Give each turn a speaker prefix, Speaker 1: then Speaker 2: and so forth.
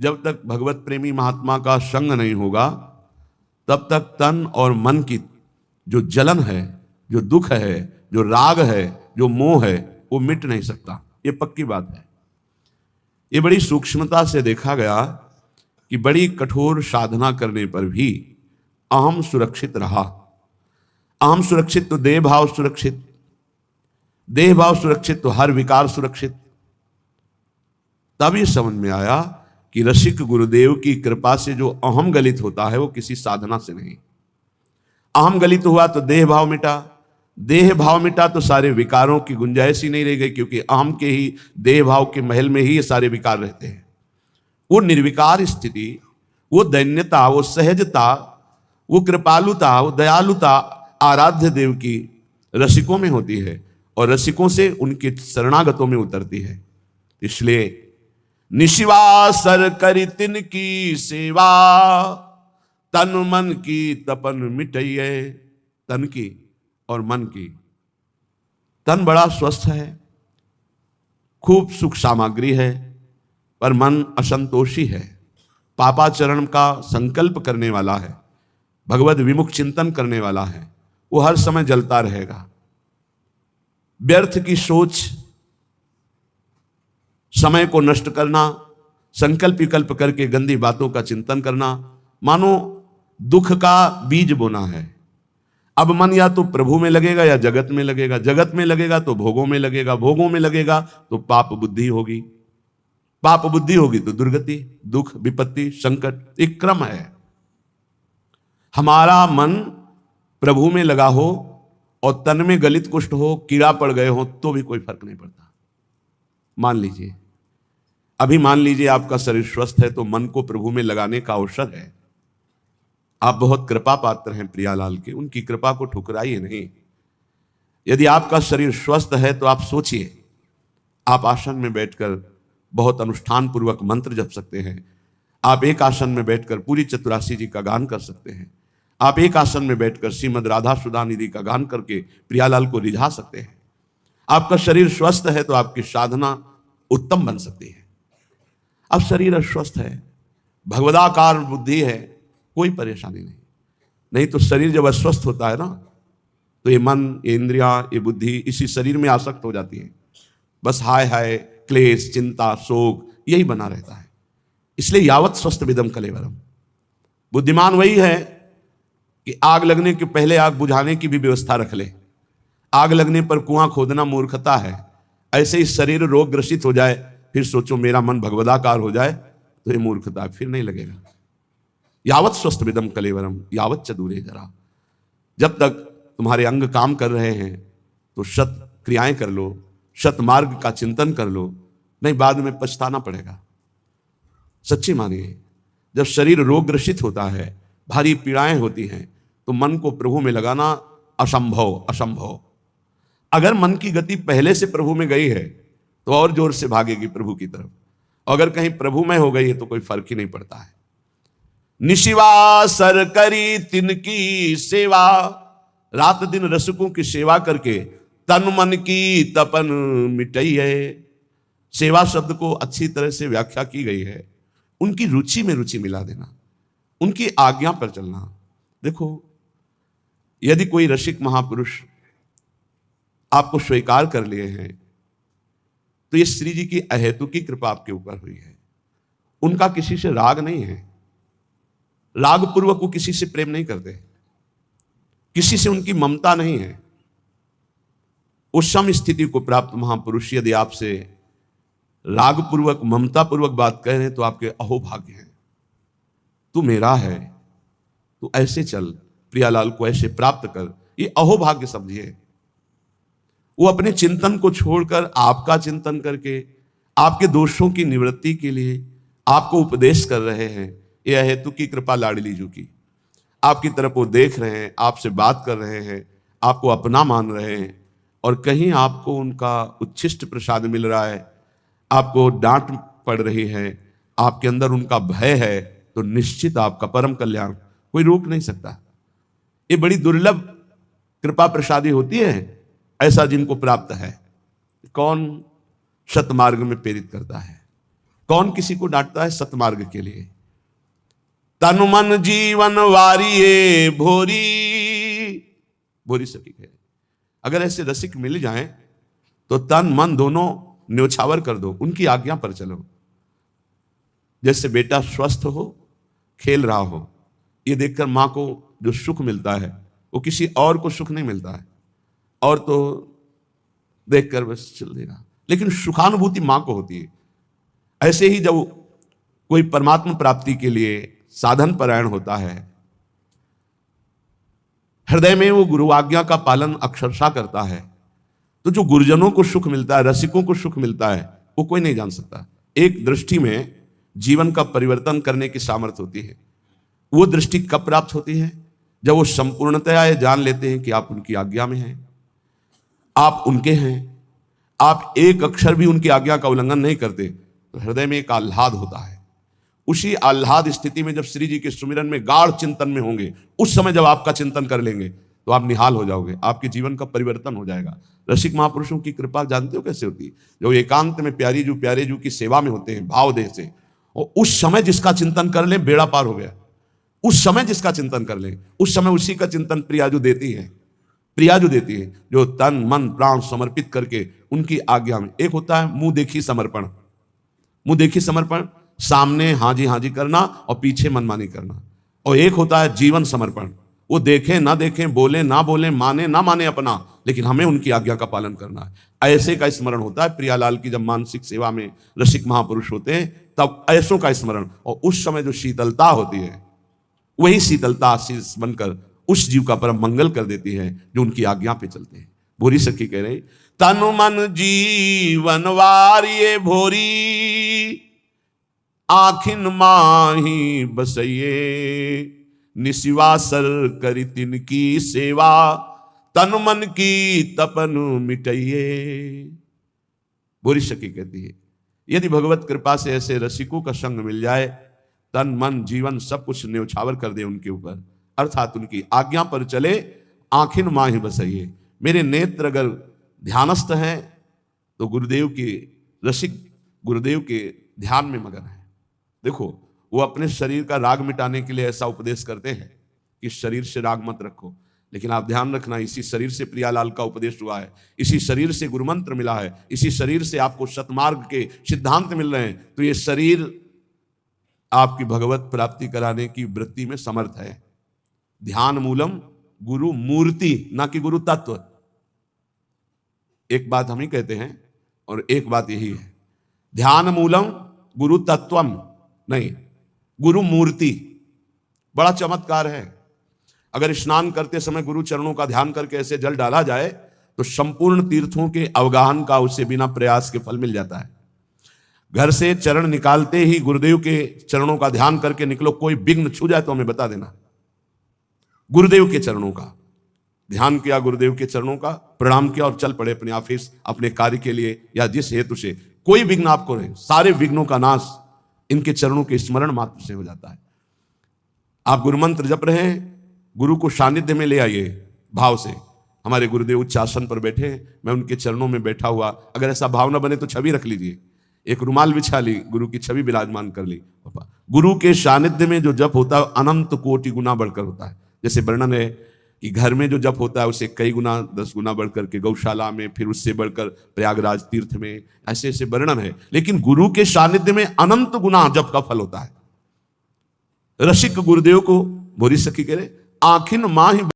Speaker 1: जब तक भगवत प्रेमी महात्मा का संग नहीं होगा तब तक तन और मन की जो जलन है, जो दुख है, जो राग है, जो मोह है, वो मिट नहीं सकता। ये पक्की बात है। ये बड़ी सूक्ष्मता से देखा गया कि बड़ी कठोर साधना करने पर भी अहम सुरक्षित रहा। अहम सुरक्षित तो देह भाव सुरक्षित, देह भाव सुरक्षित तो हर विकार सुरक्षित। तब ये समझ में आया कि रसिक गुरुदेव की कृपा से जो अहम गलित होता है वो किसी साधना से नहीं। अहम गलित हुआ तो देह भाव मिटा, देह भाव मिटा तो सारे विकारों की गुंजाइश ही नहीं रह गई, क्योंकि अहम के ही देह भाव के महल में ही ये सारे विकार रहते हैं। वो निर्विकार स्थिति, वो दैन्यता, वो सहजता, वो कृपालुता, वो दयालुता आराध्य देव की रसिकों में होती है और रसिकों से उनके शरणागतों में उतरती है। इसलिए निशिवासर करी तिन की सेवा, तन मन की तपन मिटइये। तन की और मन की। तन बड़ा स्वस्थ है, खूब सुख सामग्री है, पर मन असंतोषी है, पापाचरण का संकल्प करने वाला है, भगवत विमुख चिंतन करने वाला है। वो हर समय जलता रहेगा। व्यर्थ की सोच, समय को नष्ट करना, संकल्प विकल्प करके गंदी बातों का चिंतन करना, मानो दुख का बीज बोना है। अब मन या तो प्रभु में लगेगा या जगत में लगेगा, जगत में लगेगा तो भोगों में लगेगा, भोगों में लगेगा तो पाप बुद्धि होगी, पाप बुद्धि होगी तो दुर्गति, दुख, विपत्ति, संकट। एक क्रम है। हमारा मन प्रभु में लगा हो और तन में गलित कुष्ठ हो, कीड़ा पड़ गए हो, तो भी कोई फर्क नहीं पड़ता। मान लीजिए, अभी मान लीजिए आपका शरीर स्वस्थ है तो मन को प्रभु में लगाने का अवसर है। आप बहुत कृपा पात्र हैं प्रियालाल के, उनकी कृपा को ठुकराइए नहीं। यदि आपका शरीर स्वस्थ है तो आप सोचिए, आप आसन में बैठकर बहुत अनुष्ठान पूर्वक मंत्र जप सकते हैं। आप एक आसन में बैठकर पूरी चतुरासी जी का गान कर सकते हैं। आप एक आसन में बैठकर श्रीमद राधा सुधा निधि का गान करके प्रियालाल को रिझा सकते हैं। आपका शरीर स्वस्थ है तो आपकी साधना उत्तम बन सकती है। अब शरीर अस्वस्थ है, भगवदाकार बुद्धि है, कोई परेशानी नहीं। नहीं तो शरीर जब अस्वस्थ होता है ना, तो ये मन, ये इंद्रियां, ये बुद्धि इसी शरीर में आसक्त हो जाती है। बस हाय हाय, क्लेश, चिंता, शोक, यही बना रहता है। इसलिए यावत स्वस्थ विदम कलेवरम। बुद्धिमान वही है कि आग लगने के पहले आग बुझाने की भी व्यवस्था रख ले। आग लगने पर कुआं खोदना मूर्खता है। ऐसे ही शरीर रोग ग्रसित हो जाए, फिर सोचो मेरा मन भगवदाकार हो जाए, तो ये मूर्खता, फिर नहीं लगेगा। यावत स्वस्थ विदम कलेवरम यावत च दूरे जरा। जब तक तुम्हारे अंग काम कर रहे हैं तो शत क्रियाएं कर लो, शत मार्ग का चिंतन कर लो, नहीं बाद में पछताना पड़ेगा। सच्ची मानिए, जब शरीर रोग ग्रसित होता है, भारी पीड़ाएं होती हैं, तो मन को प्रभु में लगाना असंभव, असंभव। अगर मन की गति पहले से प्रभु में गई है तो और जोर से भागेगी प्रभु की तरफ। अगर कहीं प्रभु में हो गई है तो कोई फर्क ही नहीं पड़ता है। निशिवासर करी तिनकी सेवा, रात दिन रसिकों की सेवा करके तन मन की तपन मिटइये। सेवा शब्द को अच्छी तरह से व्याख्या की गई है, उनकी रुचि में रुचि मिला देना, उनकी आज्ञा पर चलना। देखो, यदि कोई रसिक महापुरुष आपको स्वीकार कर लिए हैं तो ये श्री जी की अहेतुकी कृपा आपके ऊपर हुई है। उनका किसी से राग नहीं है, राग पूर्वक वो किसी से प्रेम नहीं करते, किसी से उनकी ममता नहीं है। उस सम स्थिति को प्राप्त महापुरुष यदि आपसे राग पूर्वक, ममता पूर्वक बात कह रहे हैं तो आपके अहोभाग्य हैं। तू मेरा है, तू ऐसे चल, प्रियालाल को ऐसे प्राप्त कर, ये अहोभाग्य समझिए। वो अपने चिंतन को छोड़कर आपका चिंतन करके आपके दोषों की निवृत्ति के लिए आपको उपदेश कर रहे हैं। यह हेतु की कृपा लाडली जी की, आपकी तरफ वो देख रहे हैं, आपसे बात कर रहे हैं, आपको अपना मान रहे हैं, और कहीं आपको उनका उच्छिष्ट प्रसाद मिल रहा है, आपको डांट पड़ रही है, आपके अंदर उनका भय है, तो निश्चित आपका परम कल्याण कोई रोक नहीं सकता। ये बड़ी दुर्लभ कृपा प्रसादी होती है, ऐसा जिनको प्राप्त है। कौन सतमार्ग में प्रेरित करता है, कौन किसी को डांटता है? सतमार्ग के लिए। तन मन जीवन वारिये भोरी, भोरी सखी कहे, अगर ऐसे रसिक मिल जाएं तो तन मन दोनों न्योछावर कर दो, उनकी आज्ञा पर चलो। जैसे बेटा स्वस्थ हो, खेल रहा हो, ये देखकर मां को जो सुख मिलता है वो किसी और को सुख नहीं मिलता है, और तो देखकर बस चल देगा, लेकिन सुखानुभूति मां को होती है। ऐसे ही जब कोई परमात्मा प्राप्ति के लिए साधन परायण होता है, हृदय में वो गुरु आज्ञा का पालन अक्षरशः करता है, तो जो गुरुजनों को सुख मिलता है, रसिकों को सुख मिलता है, वो कोई नहीं जान सकता। एक दृष्टि में जीवन का परिवर्तन करने की सामर्थ्य होती है। वो दृष्टि कब प्राप्त होती है? जब वो संपूर्णतया ये जान लेते हैं कि आप उनकी आज्ञा में हैं, आप उनके हैं, आप एक अक्षर भी उनकी आज्ञा का उल्लंघन नहीं करते, तो हृदय में एक आह्लाद होता है। उसी आह्लाद स्थिति में जब श्री जी के सुमिरन में गाढ़ चिंतन में होंगे, उस समय जब आपका चिंतन कर लेंगे तो आप निहाल हो जाओगे, आपके जीवन का परिवर्तन हो जाएगा। रसिक महापुरुषों की कृपा जानते हो कैसे होती है? जो एकांत में प्यारे जू की सेवा में होते हैं भाव देह से, और उस समय जिसका चिंतन कर ले बेड़ा पार हो गया। उस समय जिसका चिंतन कर ले, उस समय उसी का चिंतन प्रियाजू देती है, प्रियाजू देती है, जो तन मन प्राण समर्पित करके उनकी आज्ञा में। एक होता है मुंह देखी समर्पण, मुंह देखी समर्पण, सामने हाँ जी करना और पीछे मनमानी करना। और एक होता है जीवन समर्पण, वो देखें ना देखें, बोले ना बोले, माने ना माने अपना, लेकिन हमें उनकी आज्ञा का पालन करना है। ऐसे का स्मरण होता है प्रियालाल की जब मानसिक सेवा में रसिक महापुरुष होते हैं, तब ऐसों का स्मरण, और उस समय जो शीतलता होती है, वही शीतलता आशीष बनकर उस जीव का परम मंगल कर देती है जो उनकी आज्ञा पे चलते हैं। भोरी सखी कह रही, तन मन जीवन वारिये भोरी, आखिन माही बसइये, निशिवासर करी तिनकी सेवा, तन मन की तपन मिटइये। भोरी सखी कहती है, यदि भगवत कृपा से ऐसे रसिकों का संग मिल जाए, तन मन जीवन सब कुछ न्योछावर कर दे उनके ऊपर, अर्थात उनकी आज्ञा पर चले, आखिन माही बसइये। मेरे नेत्र अगर ध्यानस्थ हैं तो गुरुदेव के रसिक गुरुदेव के ध्यान में मगन है। देखो, वो अपने शरीर का राग मिटाने के लिए ऐसा उपदेश करते हैं कि शरीर से राग मत रखो, लेकिन आप ध्यान रखना, इसी शरीर से प्रियालाल का उपदेश हुआ है, इसी शरीर से गुरुमंत्र मिला है, इसी शरीर से आपको सतमार्ग के सिद्धांत मिल रहे हैं, तो ये शरीर आपकी भगवत प्राप्ति कराने की वृत्ति में समर्थ है। ध्यान मूलम गुरु मूर्ति, ना कि गुरु तत्व। एक बात हम ही कहते हैं और एक बात यही है, ध्यान मूलम गुरु तत्वम नहीं, गुरु मूर्ति। बड़ा चमत्कार है। अगर स्नान करते समय गुरु चरणों का ध्यान करके ऐसे जल डाला जाए तो संपूर्ण तीर्थों के अवगाहन का उसे बिना प्रयास के फल मिल जाता है। घर से चरण निकालते ही गुरुदेव के चरणों का ध्यान करके निकलो, कोई विघ्न छू जाए तो हमें बता देना। गुरुदेव के चरणों का ध्यान किया, गुरुदेव के चरणों का प्रणाम किया और चल पड़े अपने ऑफिस, अपने कार्य के लिए या जिस हेतु से, कोई विघ्न आपको नहीं, सारे विघ्नों का नाश इनके चरणों के स्मरण मात्र से हो जाता है। आप गुरु मंत्र जप रहे हैं, गुरु को सानिध्य में ले आइए भाव से। हमारे गुरुदेव उच्च आसन पर बैठे हैं, मैं उनके चरणों में बैठा हुआ, अगर ऐसा भाव न बने तो छवि रख लीजिए, एक रुमाल बिछा ली, गुरु की छवि विराजमान कर ली। गुरु के सानिध्य में जो जप होता है अनंत कोटि गुना बढ़कर होता है। जैसे वर्णन है कि घर में जो जप होता है उसे कई गुना 10 गुना बढ़कर के गौशाला में, फिर उससे बढ़कर प्रयागराज तीर्थ में, ऐसे ऐसे वर्णन है। लेकिन गुरु के सानिध्य में अनंत गुना जप का फल होता है। रसिक गुरुदेव को भोरी सखी कह रहे, आखिन माही